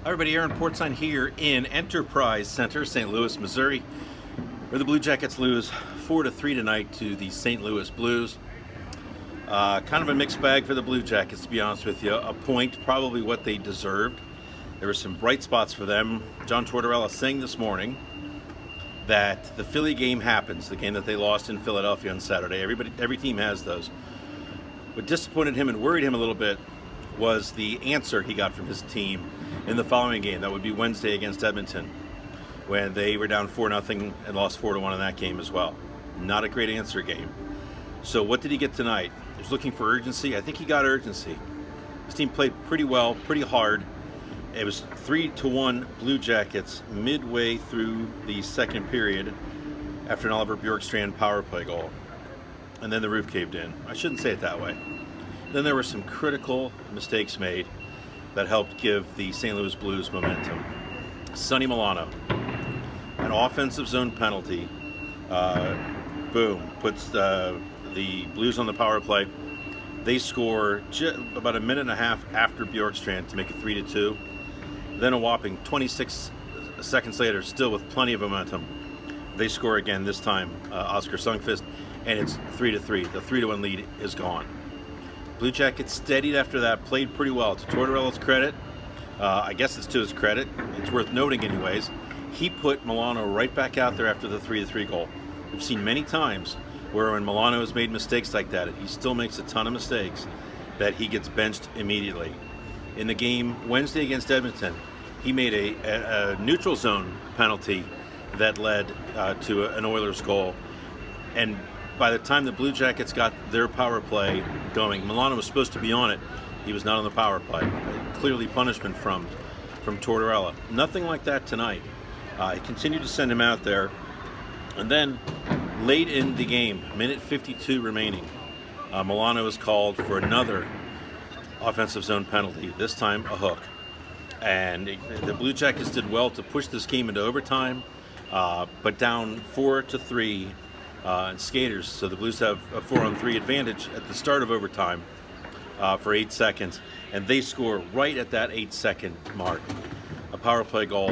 Hi everybody, Aaron Portzline here in Enterprise Center, St. Louis, Missouri, where the Blue Jackets lose 4-3 tonight to the St. Louis Blues. Kind of a mixed bag for the Blue Jackets, to be honest with you. A point, probably what they deserved. There were some bright spots for them. John Tortorella saying this morning that the Philly game happens, the game that they lost in Philadelphia on Saturday. Every team has those. What disappointed him and worried him a little bit was the answer he got from his team in the following game. That would be Wednesday against Edmonton, when they were down 4-0 and lost 4-1 in that game as well. Not a great answer game. So what did he get tonight? He was looking for urgency. I think he got urgency. His team played pretty well, pretty hard. It was 3-1 Blue Jackets midway through the second period after an Oliver Bjorkstrand power play goal. And then the roof caved in. I shouldn't say it that way. Then there were some critical mistakes made that helped give the St. Louis Blues momentum. Sonny Milano, an offensive zone penalty, puts the Blues on the power play. They score about a minute and a half after Bjorkstrand to make it 3-2. Then a whopping 26 seconds later, still with plenty of momentum, they score again, this time Oscar Sundqvist, and it's 3-3. The 3-1 lead is gone. Blue Jackets steadied after that, played pretty well. To Tortorella's credit, I guess it's to his credit, it's worth noting anyways, he put Milano right back out there after the 3-3 goal. We've seen many times where when Milano has made mistakes like that, he still makes a ton of mistakes, that he gets benched immediately. In the game Wednesday against Edmonton, he made a neutral zone penalty that led to an Oilers goal. And by the time the Blue Jackets got their power play going, Milano was supposed to be on it. He was not on the power play. Clearly punishment from Tortorella. Nothing like that tonight. He continued to send him out there. And then late in the game, minute 52 remaining, Milano was called for another offensive zone penalty, this time a hook. And the Blue Jackets did well to push this game into overtime, but down 4-3 and skaters, so the Blues have a 4-on-3 advantage at the start of overtime for 8 seconds, and they score right at that 8-second mark, a power play goal,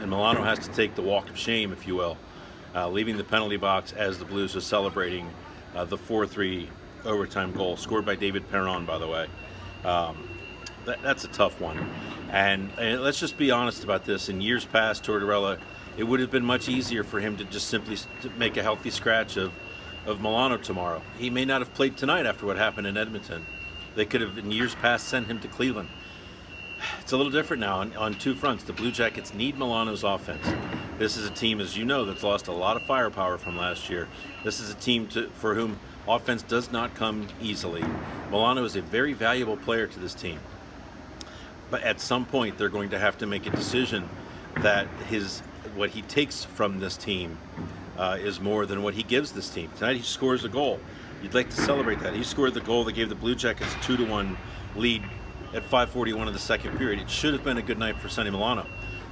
and Milano has to take the walk of shame, if you will, leaving the penalty box as the Blues are celebrating the 4-3 overtime goal, scored by David Perron, by the way. That's a tough one, and let's just be honest about this. In years past, Tortorella, it would have been much easier for him to just simply make a healthy scratch of Milano tomorrow. He may not have played tonight after what happened in Edmonton. They could have, in years past, sent him to Cleveland. It's a little different now on two fronts. The Blue Jackets need Milano's offense. This is a team, as you know, that's lost a lot of firepower from last year. This is a team for whom offense does not come easily. Milano is a very valuable player to this team. But at some point, they're going to have to make a decision that what he takes from this team is more than what he gives this team. Tonight he scores a goal. You'd like to celebrate that. He scored the goal that gave the Blue Jackets a 2-1 lead at 5:41 of the second period. It should have been a good night for Sonny Milano.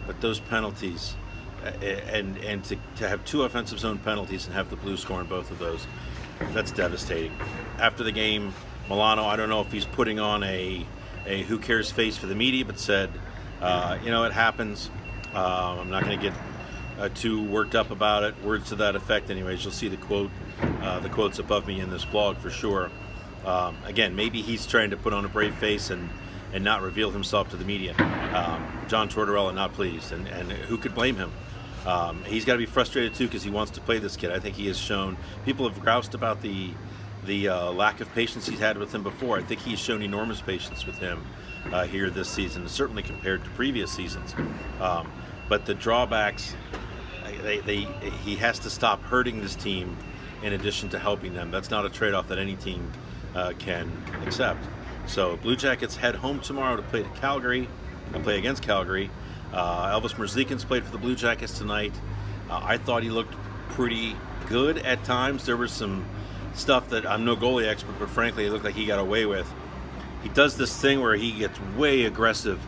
But those penalties, and to have two offensive zone penalties and have the Blues score in both of those, that's devastating. After the game, Milano, I don't know if he's putting on a who cares face for the media, but said, it happens. I'm not going to get too worked up about it. Words to that effect anyways. You'll see the quotes above me in this blog for sure. Again, maybe he's trying to put on a brave face and not reveal himself to the media. John Tortorella not pleased, and who could blame him? He's got to be frustrated too, because he wants to play this kid. I think he has shown, people have groused about the lack of patience he's had with him before. I think he's shown enormous patience with him here this season, certainly compared to previous seasons. But the drawbacks, he has to stop hurting this team in addition to helping them. That's not a trade-off that any team can accept. So Blue Jackets head home tomorrow to play against Calgary. Elvis Merzlikins played for the Blue Jackets tonight. I thought he looked pretty good at times. There was some stuff that I'm no goalie expert, but frankly, it looked like he got away with. He does this thing where he gets way aggressive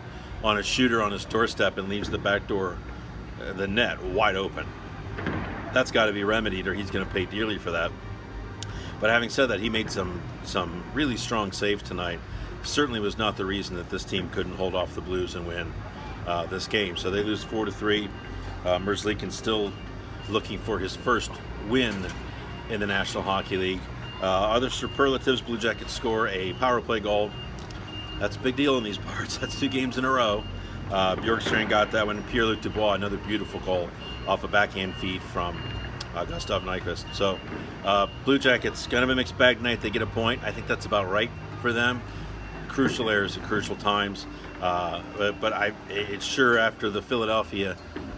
on a shooter on his doorstep and leaves the back door, the net, wide open. That's got to be remedied, or he's going to pay dearly for that. But having said that, he made some really strong saves tonight. Certainly was not the reason that this team couldn't hold off the Blues and win. this game. So they lose 4-3. Merzlikins still looking for his first win in the National Hockey League. Other superlatives: Blue Jackets score a power play goal. That's a big deal in these parts. That's 2 games in a row. Bjorkstrand got that one. Pierre-Luc Dubois, another beautiful goal off a backhand feed from Gustav Nyquist. So Blue Jackets, kind of a mixed bag tonight. They get a point. I think that's about right for them. Crucial errors at crucial times. But it's sure, after the Philadelphia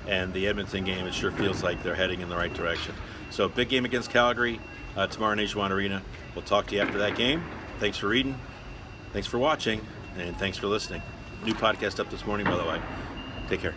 and the Edmonton game, it sure feels like they're heading in the right direction. So big game against Calgary tomorrow in Nationwide Arena. We'll talk to you after that game. Thanks for reading. Thanks for watching. And thanks for listening. New podcast up this morning, by the way. Take care.